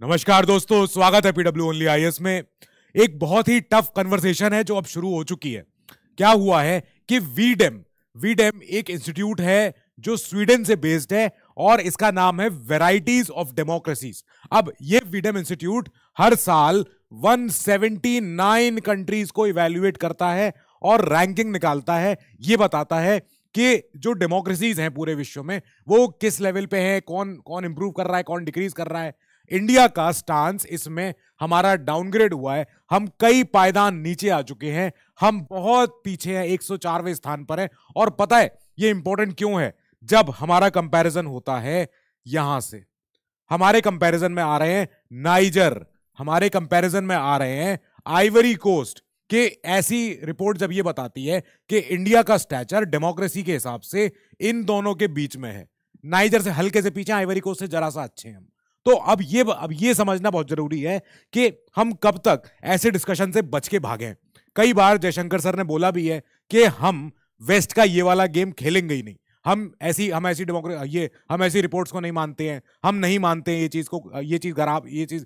नमस्कार दोस्तों, स्वागत है पीडब्ल्यू ओनली आईएएस में। एक बहुत ही टफ कन्वर्सेशन है जो अब शुरू हो चुकी है। क्या हुआ है कि वीडेम एक इंस्टीट्यूट है जो स्वीडन से बेस्ड है और इसका नाम है वैरायटीज ऑफ डेमोक्रेसीज। अब ये वीडेम इंस्टीट्यूट हर साल 179 कंट्रीज को इवैल्यूएट करता है और रैंकिंग निकालता है। ये बताता है कि जो डेमोक्रेसीज हैं पूरे विश्व में वो किस लेवल पे है, कौन कौन इंप्रूव कर रहा है, कौन डिक्रीज कर रहा है। इंडिया का स्टांस इसमें हमारा डाउनग्रेड हुआ है। हम कई पायदान नीचे आ चुके हैं, हम बहुत पीछे हैं, 104वें स्थान पर है। और पता है ये इंपॉर्टेंट क्यों है? जब हमारा कंपैरिजन होता है यहां से, हमारे कंपैरिजन में आ रहे हैं नाइजर, हमारे कंपैरिजन में आ रहे हैं आइवरी कोस्ट के। ऐसी रिपोर्ट जब ये बताती है कि इंडिया का स्टैचर डेमोक्रेसी के हिसाब से इन दोनों के बीच में है, नाइजर से हल्के से पीछे, आइवरी कोस्ट से जरा सा अच्छे हैं हम। तो अब ये समझना बहुत जरूरी है कि हम कब तक ऐसे डिस्कशन से बच के भागें। कई बार जयशंकर सर ने बोला भी है कि हम वेस्ट का ये वाला गेम खेलेंगे ही नहीं। हम ऐसी रिपोर्ट्स को नहीं मानते हैं, हम नहीं मानते हैं ये चीज को, ये चीज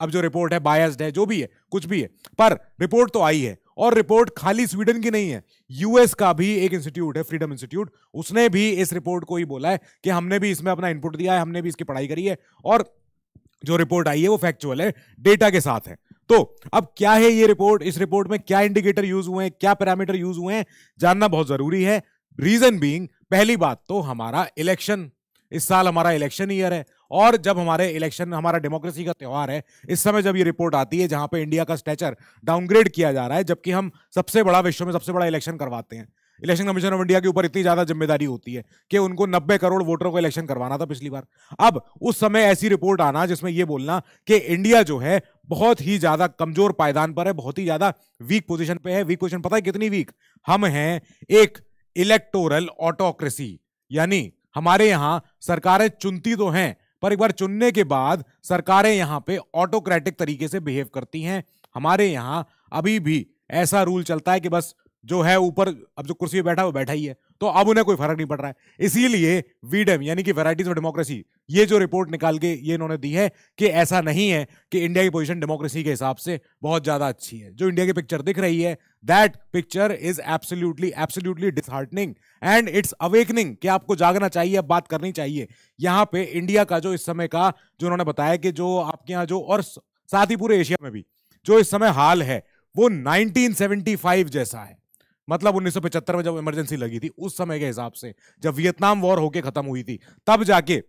अब जो रिपोर्ट है बायस्ड है, जो भी है, कुछ भी है, पर रिपोर्ट तो आई है। और रिपोर्ट खाली स्वीडन की नहीं है, यूएस का भी एक इंस्टीट्यूट है, फ्रीडम इंस्टीट्यूट, उसने भी इस रिपोर्ट को ही बोला है कि हमने भी इसमें अपना इनपुट दिया है, हमने भी इसकी पढ़ाई करी है और जो रिपोर्ट आई है वो फैक्चुअल है, डेटा के साथ है। तो अब क्या है ये रिपोर्ट, इस रिपोर्ट में क्या इंडिकेटर यूज हुए हैं, क्या पैरामीटर यूज हुए हैं, जानना बहुत जरूरी है। रीजन बीइंग, पहली बात तो हमारा इलेक्शन, इस साल हमारा इलेक्शन ईयर है और जब हमारे इलेक्शन, हमारा डेमोक्रेसी का त्योहार है, इस समय जब ये रिपोर्ट आती है जहां पे इंडिया का स्टैचर डाउनग्रेड किया जा रहा है, जबकि हम सबसे बड़ा, विश्व में सबसे बड़ा इलेक्शन करवाते हैं। इलेक्शन कमीशन ऑफ इंडिया के ऊपर इतनी ज्यादा जिम्मेदारी होती है कि उनको 90 करोड़ वोटरों को इलेक्शन करवाना था पिछली बार। अब उस समय ऐसी रिपोर्ट आना जिसमें यह बोलना कि इंडिया जो है बहुत ही ज्यादा कमजोर पायदान पर है, बहुत ही ज्यादा वीक पोजीशन पे है। वीक पोजीशन पता है कितनी वीक? हम हैं एक इलेक्टोरल ऑटोक्रेसी, यानी हमारे यहां सरकारें चुनती तो हैं पर एक बार चुनने के बाद सरकारें यहां पे ऑटोक्रेटिक तरीके से बिहेव करती हैं। हमारे यहां अभी भी ऐसा रूल चलता है कि बस जो है ऊपर, अब जो कुर्सी पे बैठा वो बैठा ही है, तो अब उन्हें कोई फर्क नहीं पड़ रहा है। इसीलिए वीडेम यानी कि वैरायटीज ऑफ डेमोक्रेसी, ये जो रिपोर्ट निकाल के ये इन्होंने दी है कि ऐसा नहीं है कि इंडिया की पोजीशन डेमोक्रेसी के हिसाब से बहुत ज्यादा अच्छी है। जो इंडिया की पिक्चर दिख रही है, that picture is absolutely disheartening and it's awakening, कि आपको जागना चाहिए, अब बात करनी चाहिए। यहाँ पे इंडिया का जो इस समय का, जो उन्होंने बताया कि जो आपके यहाँ जो, और साथ ही पूरे एशिया में भी जो इस समय हाल है वो 1975 जैसा है। मतलब 1975 में जब इमरजेंसी लगी थी उस समय के हिसाब से, जब वियतनाम वॉर होके खत्म हुई थी, तब जाके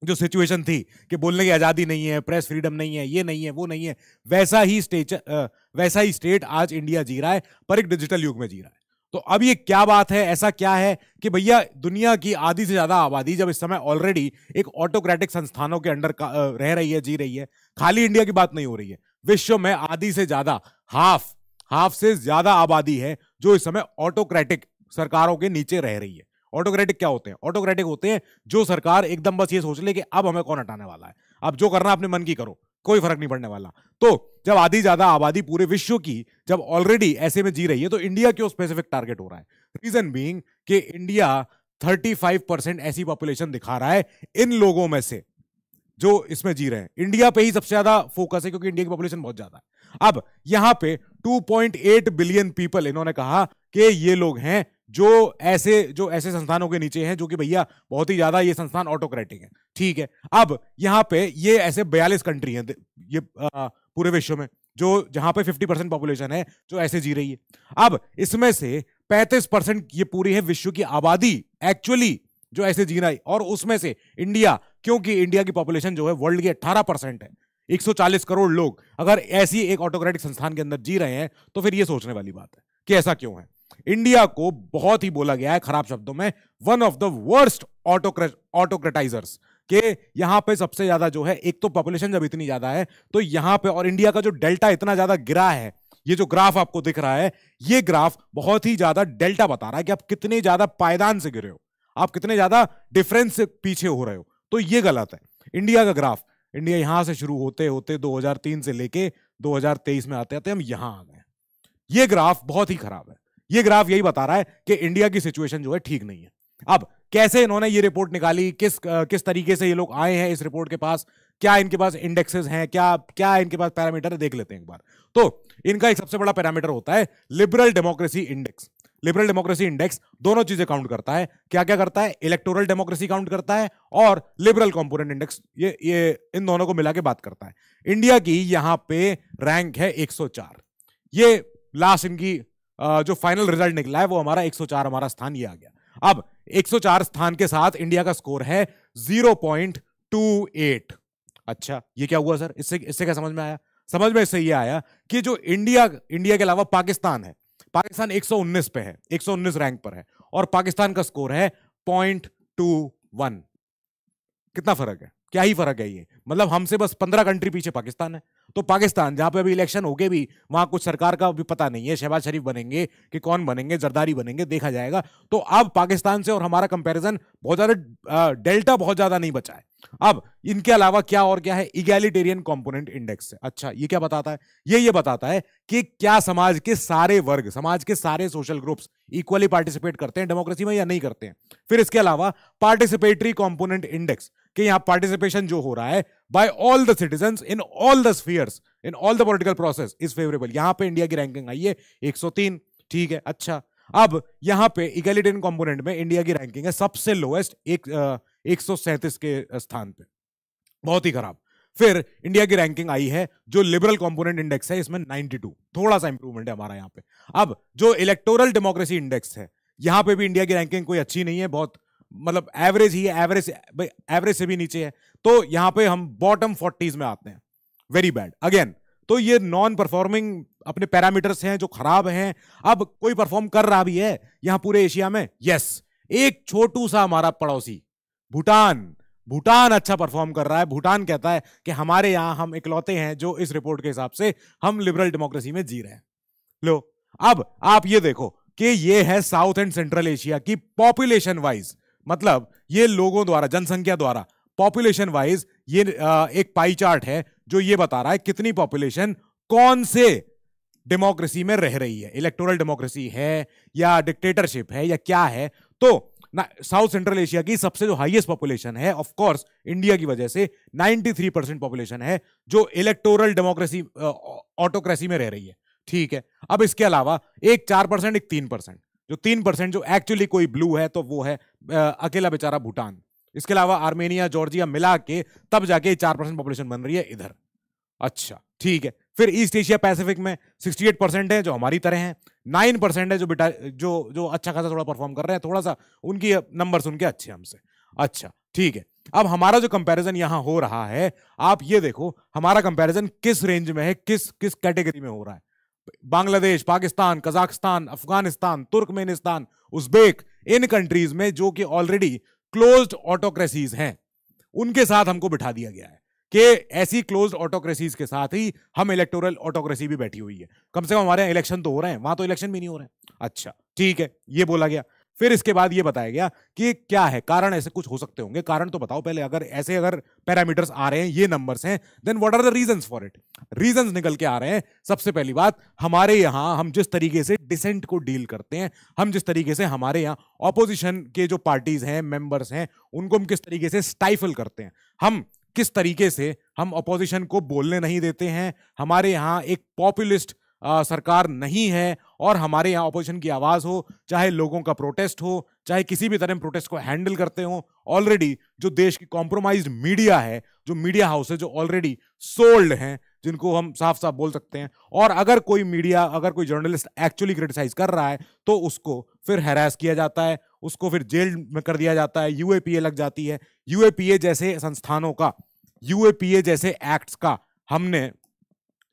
जो सिचुएशन थी कि बोलने की आजादी नहीं है, प्रेस फ्रीडम नहीं है, ये नहीं है, वो नहीं है, वैसा ही स्टेट आज इंडिया जी रहा है, पर एक डिजिटल युग में जी रहा है। तो अब ये क्या बात है, ऐसा क्या है कि भैया दुनिया की आधी से ज्यादा आबादी जब इस समय ऑलरेडी एक ऑटोक्रेटिक संस्थानों के अंडर रह रही है, जी रही है, खाली इंडिया की बात नहीं हो रही है, विश्व में आधी से ज्यादा, हाफ से ज्यादा आबादी है जो इस समय ऑटोक्रेटिक सरकारों के नीचे रह रही है। ऑटोक्रेटिक क्या होते हैं? ऑटोक्रेटिक होते हैं जो सरकार एकदम बस ये सोच ले कि अब हमें कौन हटाने वाला है, अब जो करना अपने मन की करो, कोई फर्क नहीं पड़ने वाला। तो जब आधी ज्यादा आबादी पूरे विश्व की जब ऑलरेडी ऐसे में जी रही है, तो इंडिया क्यों स्पेसिफिक टारगेट हो रहा है? रीजन बीइंग कि इंडिया 35% ऐसी पॉपुलेशन दिखा रहा है इन लोगों में से जो इसमें जी रहे हैं। इंडिया पे ही सबसे ज्यादा फोकस है क्योंकि इंडिया की पॉपुलेशन बहुत ज्यादा है। अब यहां पे 2.8 बिलियन पीपल, इन्होंने कहा कि ये लोग हैं जो ऐसे संस्थानों के नीचे हैं जो कि भैया बहुत ही ज्यादा ये संस्थान ऑटोक्रेटिक है। ठीक है, अब यहां पे ये ऐसे 42 कंट्री हैं ये पूरे विश्व में जो जहां पे 50% पॉपुलेशन है जो ऐसे जी रही है। अब इसमें से 35% ये पूरी है विश्व की आबादी एक्चुअली जो ऐसे जी रहा है, और उसमें से इंडिया, क्योंकि इंडिया की पॉपुलेशन जो है वर्ल्ड की 18% है, 140 करोड़ लोग अगर ऐसी एक ऑटोक्रेटिक संस्थान के अंदर जी रहे हैं, तो फिर ये सोचने वाली बात है कि ऐसा क्यों है। इंडिया को बहुत ही बोला गया है खराब शब्दों में, वन ऑफ द वर्स्ट ऑटोक्रेटाइजर्स, के यहां पे सबसे ज्यादा जो है, एक तो पॉपुलेशन जब इतनी ज्यादा है तो यहां पे, और इंडिया का जो डेल्टा इतना ज्यादा गिरा है, ये जो ग्राफ आपको दिख रहा है, ये ग्राफ बहुत ही ज्यादा डेल्टा बता रहा है कि आप कितने ज्यादा पायदान से गिरे हो, आप कितने ज्यादा डिफरेंस से पीछे हो रहे हो। तो ये गलत है। इंडिया का ग्राफ, इंडिया यहां से शुरू होते होते 2003 से लेके 2023 में आते आते हम यहां आ गए। ये ग्राफ बहुत ही खराब है। ये ग्राफ यही बता रहा है कि इंडिया की सिचुएशन जो है ठीक नहीं है। अब कैसे इन्होंने ये रिपोर्ट निकाली, किस तरीके से ये लोग आए हैं इस रिपोर्ट के पास, क्या इनके पास इंडेक्सेस हैं, क्या क्या इनके पास पैरामीटर है, देख लेते हैं एक बार। तो इनका एक सबसे बड़ा पैरामीटर होता है liberal democracy index. Liberal democracy index दोनों चीजें काउंट करता है। क्या क्या करता है? इलेक्टोरल डेमोक्रेसी काउंट करता है और लिबरल कंपोनेंट इंडेक्स, ये इन दोनों को मिला के बात करता है। इंडिया की यहां पे रैंक है 104। ये लास्ट इनकी जो फाइनल रिजल्ट निकला है वो हमारा 104 हमारा स्थान ये आ गया। अब 104 स्थान के साथ इंडिया का स्कोर है 0.28। अच्छा, ये क्या हुआ सर? इससे क्या समझ में आया? समझ में इससे ये आया कि जो इंडिया के अलावा पाकिस्तान है, पाकिस्तान 119 पे है, 119 रैंक पर है और पाकिस्तान का स्कोर है 0.21। कितना फर्क है? क्या ही फर्क है ये, मतलब हमसे बस 15 कंट्री पीछे पाकिस्तान है। तो पाकिस्तान जहां पे अभी इलेक्शन हो गए भी, वहां कुछ सरकार का भी पता नहीं है, शहबाज शरीफ बनेंगे कि कौन बनेंगे, जरदारी बनेंगे, देखा जाएगा। तो अब पाकिस्तान से और हमारा कंपैरिजन बहुत ज्यादा, डेल्टा बहुत ज्यादा नहीं बचा है। अब इनके अलावा क्या और क्या है? इगैलिटेरियन कंपोनेंट इंडेक्स है। अच्छा, ये क्या बताता है? ये बताता है कि क्या समाज के सारे वर्ग, समाज के सारे सोशल ग्रुप्स इक्वली पार्टिसिपेट करते हैं डेमोक्रेसी में या नहीं करते हैं। फिर इसके अलावा पार्टिसिपेटरी कंपोनेंट इंडेक्स, कि यहां पार्टिसिपेशन जो हो रहा है by all the citizens in all the spheres in all the political process is favourable. यहां पे इंडिया की रैंकिंग आई है 103। ठीक है, अच्छा, अब यहां पे इक्वालिटेरियन कंपोनेंट में इंडिया की रैंकिंग है सबसे लोएस्ट, 137 के स्थान पे, बहुत ही खराब। फिर इंडिया की रैंकिंग आई है जो लिबरल कंपोनेंट इंडेक्स है, इसमें 92, थोड़ा सा इंप्रूवमेंट है हमारा यहाँ पे। अब जो इलेक्टोरल डेमोक्रेसी इंडेक्स है, यहां पे भी इंडिया की रैंकिंग कोई अच्छी नहीं है, बहुत मतलब एवरेज ही है, एवरेज से भी नीचे है। तो यहां पे हम बॉटम 40s में आते हैं, वेरी बैड अगेन। तो ये नॉन परफॉर्मिंग अपने पैरामीटर्स हैं जो खराब हैं। अब कोई परफॉर्म कर रहा भी है यहां पूरे एशिया में, यस, एक छोटू सा हमारा पड़ोसी भूटान अच्छा परफॉर्म कर रहा है। भूटान कहता है कि हमारे यहां हम इकलौते हैं जो इस रिपोर्ट के हिसाब से हम लिबरल डेमोक्रेसी में जी रहे हैं। लो, अब आप ये देखो कि ये है साउथ एंड सेंट्रल एशिया की पॉपुलेशन वाइज, मतलब ये लोगों द्वारा, जनसंख्या द्वारा, पॉपुलेशन वाइज ये एक पाई चार्ट है जो ये बता रहा है कितनी पॉपुलेशन कौन से डेमोक्रेसी में रह रही है, इलेक्टोरल डेमोक्रेसी है या डिक्टेटरशिप है या क्या है। तो साउथ सेंट्रल एशिया की सबसे जो हाईएस्ट पॉपुलेशन है, ऑफ कोर्स इंडिया की वजह से 93% पॉपुलेशन है जो इलेक्टोरल डेमोक्रेसी ऑटोक्रेसी में रह रही है। ठीक है, अब इसके अलावा एक 4%, एक 3%, जो 3% जो एक्चुअली कोई ब्लू है तो वो है अकेला बेचारा भूटान। इसके अलावा आर्मेनिया, जॉर्जिया मिला के तब जाके 4% पॉपुलेशन बन रही है इधर। अच्छा, ठीक है। फिर ईस्ट एशिया पैसिफिक में 68% है जो हमारी तरह हैं, 9% है जो अच्छा खासा थोड़ा परफॉर्म कर रहे हैं, थोड़ा सा उनकी नंबर्स उनके अच्छे हमसे। अच्छा, ठीक है। अब हमारा जो कंपैरिजन यहां हो रहा है, आप ये देखो हमारा कंपैरिजन किस रेंज में है, किस कैटेगरी में हो रहा है। Bangladesh, Pakistan, Kazakhstan, Afghanistan, Turkmenistan, Uzbek, इन कंट्रीज में जो कि ऑलरेडी क्लोज्ड ऑटोक्रेसीज हैं, उनके साथ हमको बिठा दिया गया है कि ऐसी क्लोज्ड ऑटोक्रेसीज के साथ ही हम इलेक्टोरल ऑटोक्रेसी भी बैठी हुई है। कम से कम हमारे यहाँ इलेक्शन तो हो रहे हैं, वहां तो इलेक्शन भी नहीं हो रहे हैं। अच्छा, ठीक है, ये बोला गया। फिर इसके बाद ये बताया गया कि क्या है कारण, ऐसे कुछ हो सकते होंगे, कारण तो बताओ पहले। अगर पैरामीटर्स आ रहे हैं, ये नंबर्स हैं, then what are the reasons for it. Reasons निकल के आ रहे हैं। सबसे पहली बात, हमारे यहां हम जिस तरीके से डिसेंट को डील करते हैं, हम जिस तरीके से हमारे यहाँ ऑपोजिशन के जो पार्टीज हैं, मेंबर्स हैं, उनको हम किस तरीके से स्टाइफल करते हैं, हम किस तरीके से हम अपोजिशन को बोलने नहीं देते हैं। हमारे यहाँ एक पॉपुलिस्ट सरकार नहीं है और हमारे यहाँ अपोजिशन की आवाज हो, चाहे लोगों का प्रोटेस्ट हो, चाहे किसी भी तरह प्रोटेस्ट को हैंडल करते हो। ऑलरेडी जो देश की कॉम्प्रोमाइज्ड मीडिया है, जो मीडिया हाउस है, जो ऑलरेडी सोल्ड हैं, जिनको हम साफ साफ बोल सकते हैं। और अगर कोई मीडिया, अगर कोई जर्नलिस्ट एक्चुअली क्रिटिसाइज कर रहा है तो उसको फिर हैरास किया जाता है, उसको फिर जेल में कर दिया जाता है, यूएपीए लग जाती है। यूएपीए जैसे संस्थानों का, यूएपीए जैसे एक्ट्स का हमने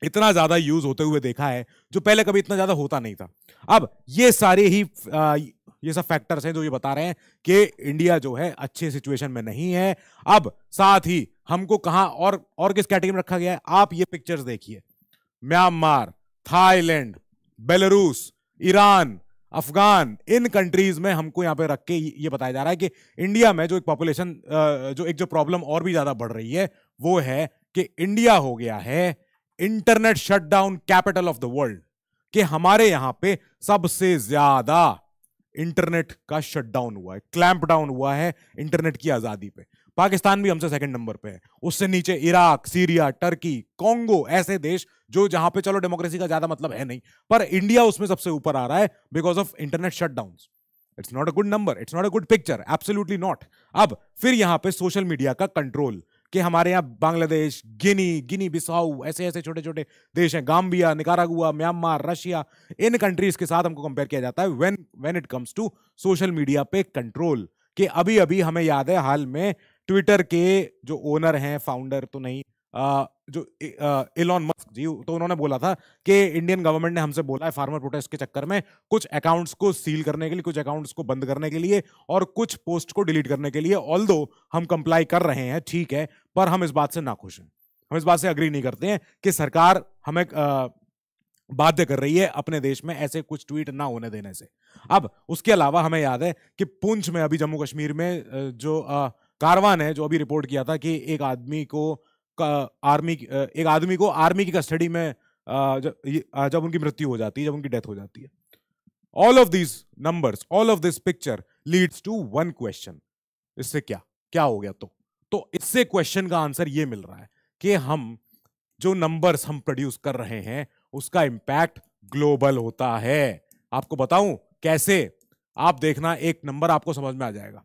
इतना ज्यादा यूज होते हुए देखा है जो पहले कभी इतना ज्यादा होता नहीं था। अब ये सारे ही ये सब फैक्टर्स हैं जो ये बता रहे हैं कि इंडिया जो है अच्छे सिचुएशन में नहीं है। अब साथ ही हमको कहां और किस कैटेगरी में रखा गया है, आप ये पिक्चर्स देखिए। Myanmar, Thailand, Belarus, Iran, Afghan, इन कंट्रीज में हमको यहां पे रख के ये बताया जा रहा है कि इंडिया में जो एक पॉपुलेशन, जो प्रॉब्लम और भी ज्यादा बढ़ रही है, वो है कि इंडिया हो गया है internet shutdown capital of the world. कि हमारे यहां पे सबसे ज्यादा इंटरनेट का शटडाउन हुआ है, क्लैंप डाउन हुआ है इंटरनेट की आजादी पे। पाकिस्तान भी हमसे सेकंड नंबर पे है, उससे नीचे इराक, सीरिया, टर्की, कॉन्गो, ऐसे देश जो जहां पे चलो डेमोक्रेसी का ज्यादा मतलब है नहीं, पर इंडिया उसमें सबसे ऊपर आ रहा है because of internet shutdowns. It's not a good number, it's not a good picture, absolutely not. अब फिर यहां पे सोशल मीडिया का कंट्रोल, कि हमारे यहाँ बांग्लादेश, गिनी बिसाऊ, ऐसे ऐसे छोटे छोटे देश हैं, गाम्बिया, निकारागुआ, म्यांमार, रशिया, इन कंट्रीज के साथ हमको कंपेयर किया जाता है when it comes to social media पे कंट्रोल। कि अभी अभी हमें याद है हाल में ट्विटर के जो ओनर हैं, फाउंडर तो नहीं, जो इलॉन मस्क जी, तो उन्होंने बोला था कि इंडियन गवर्नमेंट ने हमसे बोला है फार्मर प्रोटेस्ट के चक्कर में कुछ अकाउंट्स को सील करने के लिए, कुछ अकाउंट्स को बंद करने के लिए और कुछ पोस्ट को डिलीट करने के लिए। ऑल्दो हम कंप्लाई कर रहे हैं, ठीक है, पर हम इस बात से नाखुश हैं, हम इस बात से अग्री नहीं करते हैं कि सरकार हमें बाध्य कर रही है अपने देश में ऐसे कुछ ट्वीट ना होने देने से। अब उसके अलावा हमें याद है कि पुंछ में, अभी जम्मू कश्मीर में जो कारवान है, जो अभी रिपोर्ट किया था कि एक आदमी को आर्मी की कस्टडी में जब उनकी मृत्यु हो जाती है, जब उनकी डेथ हो जाती है। All of these numbers, all of this picture leads to one question, इससे क्या हो गया? तो इससे क्वेश्चन का आंसर ये मिल रहा है कि हम जो नंबर्स हम प्रोड्यूस कर रहे हैं उसका इंपैक्ट ग्लोबल होता है। आपको बताऊं कैसे? आप देखना, एक नंबर आपको समझ में आ जाएगा।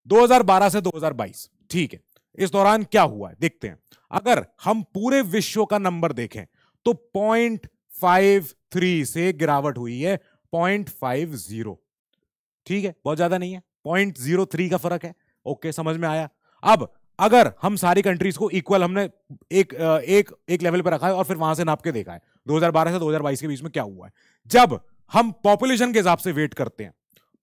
2012 से 2022, ठीक है, इस दौरान क्या हुआ है देखते हैं। अगर हम पूरे विश्व का नंबर देखें तो 0.53 से गिरावट हुई है 0.50, ठीक है, बहुत ज्यादा नहीं है, 0.03 का फर्क है। ओके, समझ में आया। अब अगर हम सारी कंट्रीज को इक्वल हमने एक लेवल पर रखा है और फिर वहां से नाप के देखा है 2012 से 2022 के बीच में क्या हुआ है, जब हम पॉपुलेशन के हिसाब से वेट करते हैं,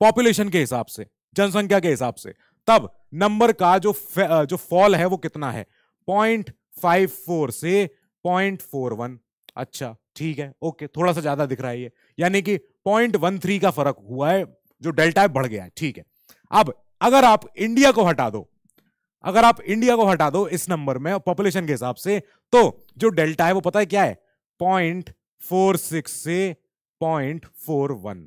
पॉपुलेशन के हिसाब से, जनसंख्या के हिसाब से, तब नंबर का जो फॉल है वो कितना है? 0.54 से 0.41। अच्छा, ठीक है, ओके, थोड़ा सा ज्यादा दिख रहा है ये, यानी कि 0.13 का फर्क हुआ है, जो डेल्टा बढ़ गया है, ठीक है। अब अगर आप इंडिया को हटा दो इस नंबर में पॉपुलेशन के हिसाब से, तो जो डेल्टा है वो पता है क्या है? 0.46 से 0.41,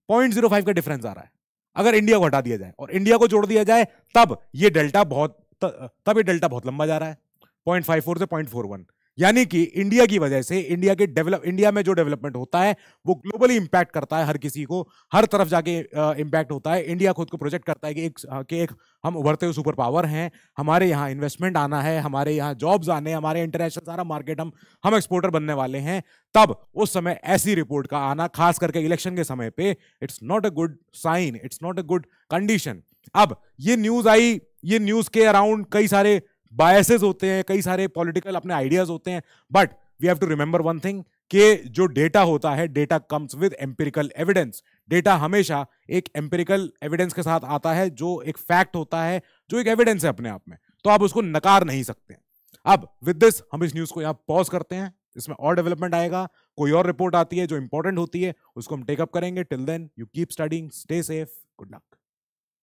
0.05 का डिफरेंस आ रहा है। अगर इंडिया को हटा दिया जाए और इंडिया को जोड़ दिया जाए, तब ये डेल्टा बहुत लंबा जा रहा है, 0.54 से 0.41। यानी कि इंडिया की वजह से, इंडिया में जो डेवलपमेंट होता है वो ग्लोबली इंपैक्ट करता है, हर किसी को, हर तरफ जाके इंपैक्ट होता है। इंडिया खुद को प्रोजेक्ट करता है कि एक हम उभरते हुए सुपर पावर हैं, हमारे यहाँ इन्वेस्टमेंट आना है, हमारे यहाँ जॉब्स आने, हमारे इंटरनेशनल सारा मार्केट हम एक्सपोर्टर बनने वाले हैं। तब उस समय ऐसी रिपोर्ट का आना, खास करके इलेक्शन के समय पे, it's not a good sign, it's not a good condition. अब ये न्यूज आई, ये न्यूज के अराउंड कई सारे बायसेस होते हैं, कई सारे पॉलिटिकल अपने आइडियाज होते हैं, but we have to remember one thing, कि जो डेटा होता है, data comes with empirical evidence. Data हमेशा एक एम्पिरिकल एविडेंस के साथ आता है, जो एक फैक्ट होता है, जो एक एविडेंस है अपने आप में, तो आप उसको नकार नहीं सकते। अब विद दिस हम इस न्यूज को यहां पॉज करते हैं, इसमें और डेवलपमेंट आएगा, कोई और रिपोर्ट आती है जो इंपॉर्टेंट होती है, उसको हम टेकअप करेंगे। Till then, you keep studying, stay safe, good luck.